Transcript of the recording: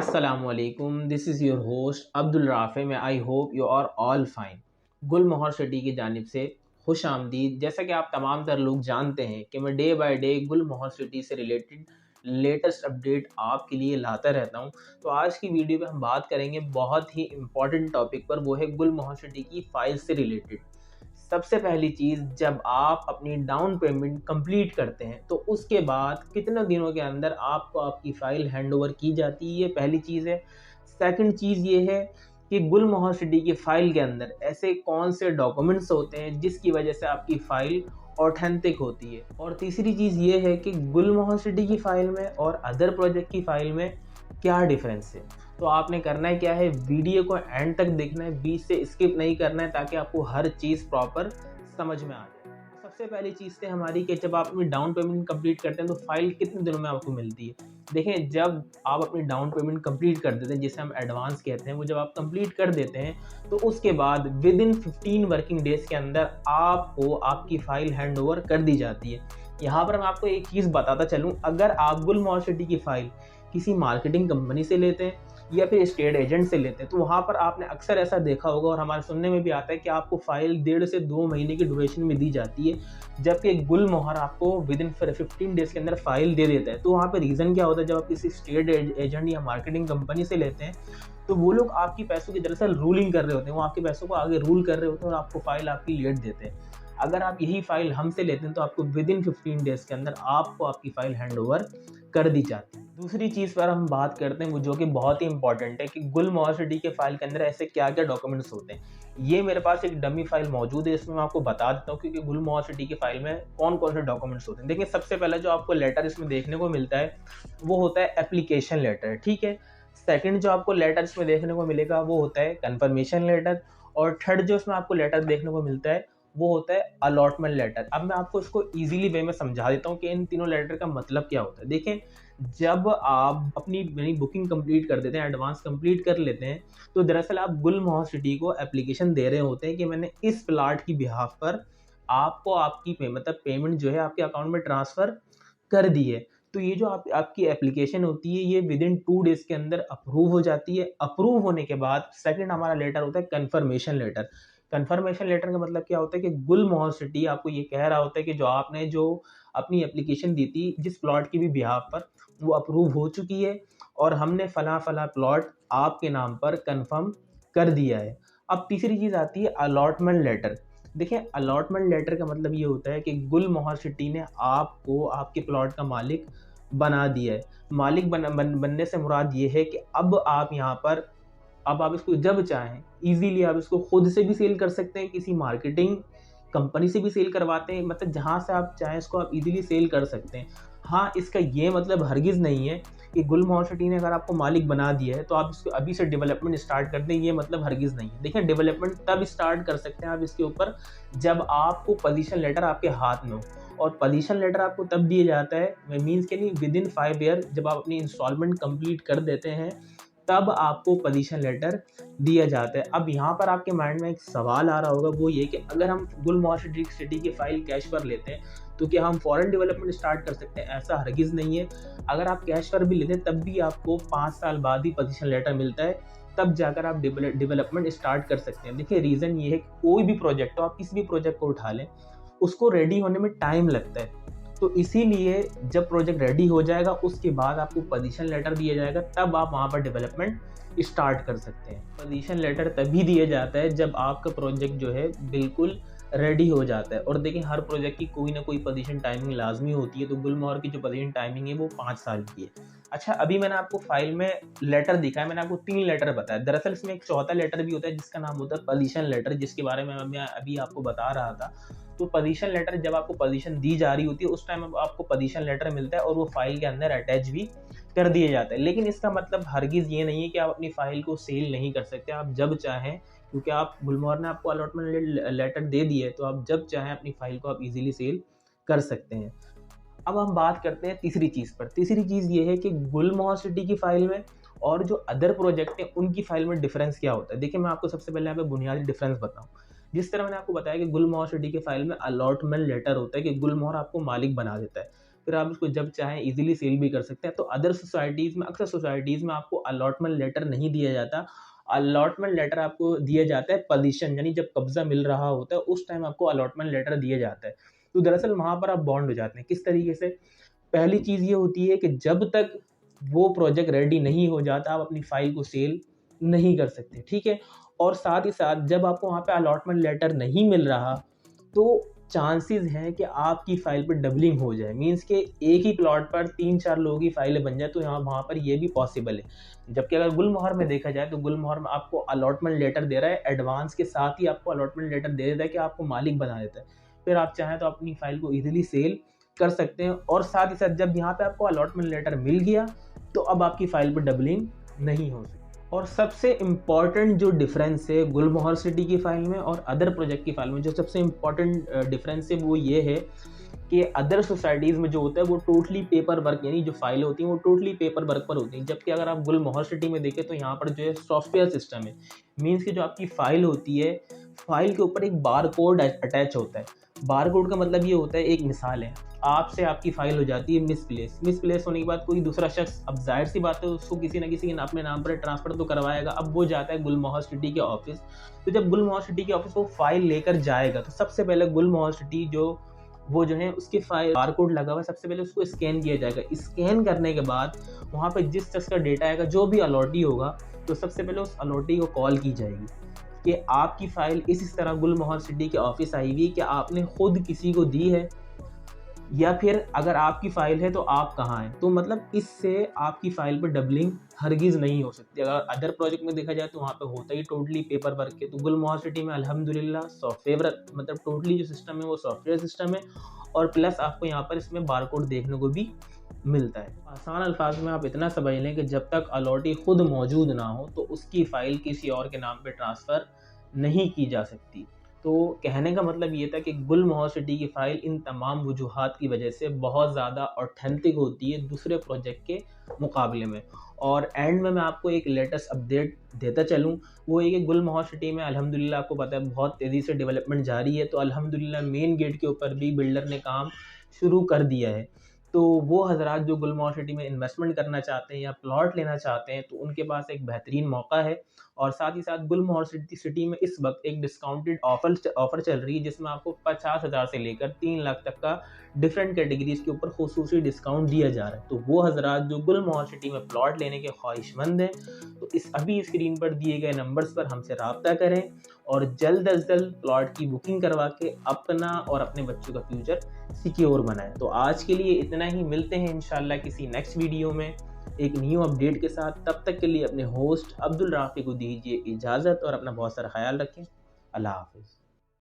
Assalamualaikum. This is your host Abdul Rafe में I hope you are all fine. Gul Mohar city की जानिब से खुश आमदीद। जैसा कि आप तमाम तर लोग जानते हैं कि मैं डे बाय डे गुल मोहर सिटी से रिलेटेड लेटेस्ट अपडेट आपके लिए लाता रहता हूं। तो आज की वीडियो में हम बात करेंगे बहुत ही इम्पॉर्टेंट टॉपिक पर, वो है गुल मोहर सिटी की फाइल से रिलेटेड। सबसे पहली चीज़, जब आप अपनी डाउन पेमेंट कंप्लीट करते हैं तो उसके बाद कितने दिनों के अंदर आपको आपकी फ़ाइल हैंडओवर की जाती है, ये पहली चीज़ है। सेकंड चीज़ ये है कि गुल मोहर सिटी की फ़ाइल के अंदर ऐसे कौन से डॉक्यूमेंट्स होते हैं जिसकी वजह से आपकी फ़ाइल ऑथेंटिक होती है। और तीसरी चीज़ ये है कि गुल मोहर सिटी की फ़ाइल में और अदर प्रोजेक्ट की फ़ाइल में क्या डिफरेंस है। तो आपने करना है क्या है, वीडियो को एंड तक देखना है, बीच से स्किप नहीं करना है, ताकि आपको हर चीज़ प्रॉपर समझ में आ जाए। सबसे पहली चीज़ है हमारी कि जब आप अपनी डाउन पेमेंट कंप्लीट करते हैं तो फाइल कितने दिनों में आपको मिलती है। देखें, जब आप अपनी डाउन पेमेंट कंप्लीट कर देते हैं, जिसे हम एडवांस कहते हैं, वो जब आप कंप्लीट कर देते हैं तो उसके बाद विद इन 15 वर्किंग डेज़ के अंदर आपको आपकी फ़ाइल हैंड ओवर कर दी जाती है। यहाँ पर मैं आपको एक चीज़ बताता चलूँ, अगर आप गुल मोहर सिटी की फ़ाइल किसी मार्केटिंग कंपनी से लेते हैं या फिर स्टेट एजेंट से लेते हैं तो वहाँ पर आपने अक्सर ऐसा देखा होगा, और हमारे सुनने में भी आता है कि आपको फाइल 1.5 से 2 महीने की ड्यूरेशन में दी जाती है, जबकि गुल मोहर आपको विद इन 15 डेज़ के अंदर फाइल दे देता है। तो वहाँ पर रीज़न क्या होता है, जब आप किसी स्टेट एजेंट या मार्केटिंग कंपनी से लेते हैं तो वो लोग आपकी पैसों की दरअसल रूलिंग कर रहे होते हैं, वो आपके पैसों को आगे रूल कर रहे होते हैं और आपको फाइल आपकी लेट देते हैं। अगर आप यही फाइल हमसे लेते हैं तो आपको विद इन 15 डेज़ के अंदर आपको आपकी फाइल हैंड ओवर कर दी जाती है। दूसरी चीज़ पर हम बात करते हैं, वो जो कि बहुत ही इंपॉर्टेंट है, कि गुल मोहर सिटी के फाइल के अंदर ऐसे क्या क्या डॉक्यूमेंट्स होते हैं। ये मेरे पास एक डमी फाइल मौजूद है, इसमें मैं आपको बता देता हूँ कि गुल मोहर सिटी की फाइल में कौन कौन से डॉक्यूमेंट्स होते हैं। देखिए, सबसे पहले जो आपको लेटर इसमें देखने को मिलता है वो होता है एप्लीकेशन लेटर, ठीक है। सेकंड जो आपको लेटर इसमें देखने को मिलेगा वो होता है कन्फर्मेशन लेटर, और थर्ड जो इसमें आपको लेटर देखने को मिलता है वो होता है अलॉटमेंट लेटर। अब मैं आपको इसको इजीली वे में समझा देता हूँ कि इन तीनों लेटर का मतलब क्या होता है। देखें, जब आप अपनी बुकिंग कंप्लीट कर देते हैं, एडवांस कंप्लीट कर लेते हैं, तो दरअसल आप गुल मोहर सिटी को एप्लीकेशन दे रहे होते हैं कि मैंने इस प्लाट की बिहाफ पर आपको आपकी मतलब पेमेंट जो है आपके अकाउंट में ट्रांसफ़र कर दी है। तो ये जो आपकी एप्लीकेशन होती है, ये विद इन 2 डेज़ के अंदर अप्रूव हो जाती है। अप्रूव होने के बाद सेकंड हमारा लेटर होता है कन्फर्मेशन लेटर। कन्फर्मेशन लेटर का मतलब क्या होता है कि गुल मोहर सिटी आपको ये कह रहा होता है कि जो आपने जो अपनी एप्लीकेशन दी थी जिस प्लॉट की भी बिहाफ पर, वो अप्रूव हो चुकी है और हमने फला प्लॉट आपके नाम पर कन्फर्म कर दिया है। अब तीसरी चीज़ आती है अलॉटमेंट लेटर। देखिए, अलॉटमेंट लेटर का मतलब ये होता है कि गुल मोहर सिटी ने आपको आपके प्लॉट का मालिक बना दिया है। मालिक बनने से मुराद ये है कि अब आप इसको जब चाहें ईज़िली आप इसको खुद से भी सेल कर सकते हैं, किसी मार्केटिंग कंपनी से भी सेल करवाते हैं, मतलब जहाँ से आप चाहें इसको आप ईज़िली सेल कर सकते हैं। हाँ, इसका ये मतलब हरगिज़ नहीं है कि गुल मोहर सिटी ने अगर आपको मालिक बना दिया है तो आप इसको अभी से डेवलपमेंट स्टार्ट कर दें, ये मतलब हरगिज़ नहीं है। देखिए, डेवलपमेंट तब स्टार्ट कर सकते हैं आप इसके ऊपर जब आपको पोजीशन लेटर आपके हाथ में हो, और पोजीशन लेटर आपको तब दिया जाता है, मीन्स के नहीं, विद इन 5 ईयर जब आप अपनी इंस्टॉलमेंट कंप्लीट कर देते हैं तब आपको पोजीशन लेटर दिया जाता है। अब यहाँ पर आपके माइंड में एक सवाल आ रहा होगा, वो ये कि अगर हम गुल मोहर सिटी की फ़ाइल कैश पर लेते हैं तो क्या हम फ़ौरन डेवलपमेंट स्टार्ट कर सकते हैं? ऐसा हरगिज़ नहीं है। अगर आप कैश पर भी लेते हैं तब भी आपको 5 साल बाद ही पोजीशन लेटर मिलता है, तब जाकर आप डेवलपमेंट स्टार्ट कर सकते हैं। देखिए, रीज़न ये है कि कोई भी प्रोजेक्ट हो, आप किसी भी प्रोजेक्ट को उठा लें, उसको रेडी होने में टाइम लगता है। तो इसीलिए जब प्रोजेक्ट रेडी हो जाएगा उसके बाद आपको पोजीशन लेटर दिया जाएगा, तब आप वहाँ पर डेवलपमेंट स्टार्ट कर सकते हैं। पोजीशन लेटर तभी दिया जाता है जब आपका प्रोजेक्ट जो है बिल्कुल रेडी हो जाता है। और देखिए, हर प्रोजेक्ट की कोई ना कोई पोजीशन टाइमिंग लाजमी होती है, तो गुल मोहर की जो पोजीशन टाइमिंग है वो 5 साल की है। अच्छा, अभी मैंने आपको फाइल में लेटर दिखा है, मैंने आपको 3 लेटर बताया। दरअसल इसमें एक चौथा लेटर भी होता है जिसका नाम होता है पोजीशन लेटर, जिसके बारे में मैं अभी आपको बता रहा था। तो पोजीशन लेटर जब आपको पोजीशन दी जा रही होती है उस टाइम आपको पोजीशन लेटर मिलता है और वो फाइल के अंदर अटैच भी कर दिया जाता है। लेकिन इसका मतलब हरगिज़ ये नहीं है कि आप अपनी फाइल को सेल नहीं कर सकते। आप जब चाहें, क्योंकि आप गुल मोहर ने आपको अलॉटमेंट लेटर दे दी है, तो आप जब चाहें अपनी फाइल को आप इजीली सेल कर सकते हैं। अब हम बात करते हैं तीसरी चीज़ पर। तीसरी चीज़ ये है कि गुल मोहर सिटी की फ़ाइल में और जो अदर प्रोजेक्ट हैं उनकी फ़ाइल में डिफ़रेंस क्या होता है। देखिए, मैं आपको सबसे पहले यहाँ पे बुनियादी डिफ़रेंस बताऊँ। जिस तरह मैंने आपको बताया कि गुल मोहर सिटी की फ़ाइल में अलॉटमेंट लेटर होता है कि गुल मोहर आपको मालिक बना देता है। फिर आप इसको जब चाहें इजीली सेल भी कर सकते हैं। तो अदर सोसाइटीज़ में, अक्सर सोसाइटीज़ में आपको अलॉटमेंट लेटर नहीं दिया जाता। अलॉटमेंट लेटर आपको दिया जाता है पोजीशन, यानी जब कब्जा मिल रहा होता है उस टाइम आपको अलॉटमेंट लेटर दिया जाता है। तो दरअसल वहाँ पर आप बॉन्ड हो जाते हैं। किस तरीके से? पहली चीज़ ये होती है कि जब तक वो प्रोजेक्ट रेडी नहीं हो जाता आप अपनी फाइल को सेल नहीं कर सकते, ठीक है। और साथ ही साथ जब आपको वहाँ पे अलॉटमेंट लेटर नहीं मिल रहा तो चांसेस हैं कि आपकी फ़ाइल पर डबलिंग हो जाए, मींस कि एक ही प्लॉट पर 3-4 लोगों की फ़ाइलें बन जाए, तो यहाँ वहाँ पर ये भी पॉसिबल है। जबकि अगर गुलमोहर में देखा जाए तो गुलमोहर में आपको अलॉटमेंट लेटर दे रहा है, एडवांस के साथ ही आपको अलॉटमेंट लेटर दे देता है कि आपको मालिक बना देता है। फिर आप चाहें तो अपनी फ़ाइल को ईज़िली सेल कर सकते हैं। और साथ ही साथ जब यहाँ पे आपको अलॉटमेंट लेटर मिल गया तो अब आपकी फ़ाइल पर डबलिंग नहीं हो सकती। और सबसे इम्पॉर्टेंट जो डिफरेंस है गुलमोहर सिटी की फ़ाइल में और अदर प्रोजेक्ट की फ़ाइल में, जो सबसे इम्पॉर्टेंट डिफरेंस है वो ये है कि अदर सोसाइटीज़ में जो होता है वो टोटली पेपर वर्क, यानी जो फाइलें होती हैं वो टोटली पेपर वर्क पर होती हैं। जबकि अगर आप गुलमोहर सिटी में देखें तो यहाँ पर जो है सॉफ्टवेयर सिस्टम है, मीन्स कि जो आपकी फ़ाइल होती है, फाइल के ऊपर एक बार कोड अटैच होता है। बार कोड का मतलब ये होता है, एक मिसाल है, आपसे आपकी फ़ाइल हो जाती है मिसप्लेस होने के बाद कोई दूसरा शख्स, अब जाहिर सी बात है उसको किसी ना किसी के अपने नाम पर ट्रांसफ़र तो करवाएगा। अब वो जाता है गुलमोहर सिटी के ऑफिस, तो जब गुलमोहर सिटी के ऑफिस वो फाइल लेकर जाएगा तो सबसे पहले गुलमोहर सिटी वो जो है उसकी फाइल बार कोड लगा हुआ है, सबसे पहले उसको स्कैन किया जाएगा। स्कैन करने के बाद वहाँ पे जिस शख्स का डेटा आएगा, जो भी अलॉटी होगा, तो सबसे पहले उस अलॉटी को कॉल की जाएगी कि आपकी फ़ाइल इस तरह गुलमोहर सिटी के ऑफिस आई हुई, कि आपने खुद किसी को दी है या फिर अगर आपकी फ़ाइल है तो आप कहाँ हैं। तो मतलब इससे आपकी फ़ाइल पर डबलिंग हरगिज़ नहीं हो सकती। अगर अदर प्रोजेक्ट में देखा जाए तो वहाँ पे होता ही टोटली पेपर वर्क है। तो गुलमोहर सिटी में अल्हम्दुलिल्लाह सॉफ्टवेयर, मतलब टोटली जो सिस्टम है वो सॉफ्टवेयर सिस्टम है, और प्लस आपको यहाँ पर इसमें बारकोड देखने को भी मिलता है। आसान अल्फाज में आप इतना समझ लें कि जब तक अलॉटी खुद मौजूद ना हो तो उसकी फ़ाइल किसी और के नाम पे ट्रांसफ़र नहीं की जा सकती। तो कहने का मतलब ये था कि गुलमोहर सिटी की फ़ाइल इन तमाम वजूहात की वजह से बहुत ज़्यादा ऑथेंटिक होती है दूसरे प्रोजेक्ट के मुकाबले में। और एंड में मैं आपको एक लेटेस्ट अपडेट देता चलूँ, वो ये कि गुलमोहर सिटी में अल्हम्दुलिल्लाह आपको पता है बहुत तेज़ी से डेवलपमेंट जारी है। तो अल्हम्दुलिल्लाह मेन गेट के ऊपर भी बिल्डर ने काम शुरू कर दिया है। तो वो हज़रात जो गुलमोहर सिटी में इन्वेस्टमेंट करना चाहते हैं या प्लॉट लेना चाहते हैं तो उनके पास एक बेहतरीन मौका है। और साथ ही साथ गुलमोहर सिटी में इस वक्त एक डिस्काउंटेड ऑफ़र चल रही है, जिसमें आपको 50,000 से लेकर 3 लाख तक का डिफरेंट कैटेगरीज़ के ऊपर खुसूसी डिस्काउंट दिया जा रहा है। तो वो हज़रात जो गुलमोहर सिटी में प्लॉट लेने के ख्वाहिशमंद हैं तो अभी स्क्रीन पर दिए गए नंबर्स पर हमसे रब्ता करें और जल्द अज जल्द प्लॉट की बुकिंग करवा के अपना और अपने बच्चों का फ्यूचर सिक्योर बनाएं। तो आज के लिए इतना ही, मिलते हैं इंशाल्लाह किसी नेक्स्ट वीडियो में एक न्यू अपडेट के साथ। तब तक के लिए अपने होस्ट अब्दुल राफ़ी को दीजिए इजाज़त और अपना बहुत सारा ख्याल रखें। अल्लाह हाफ़िज़।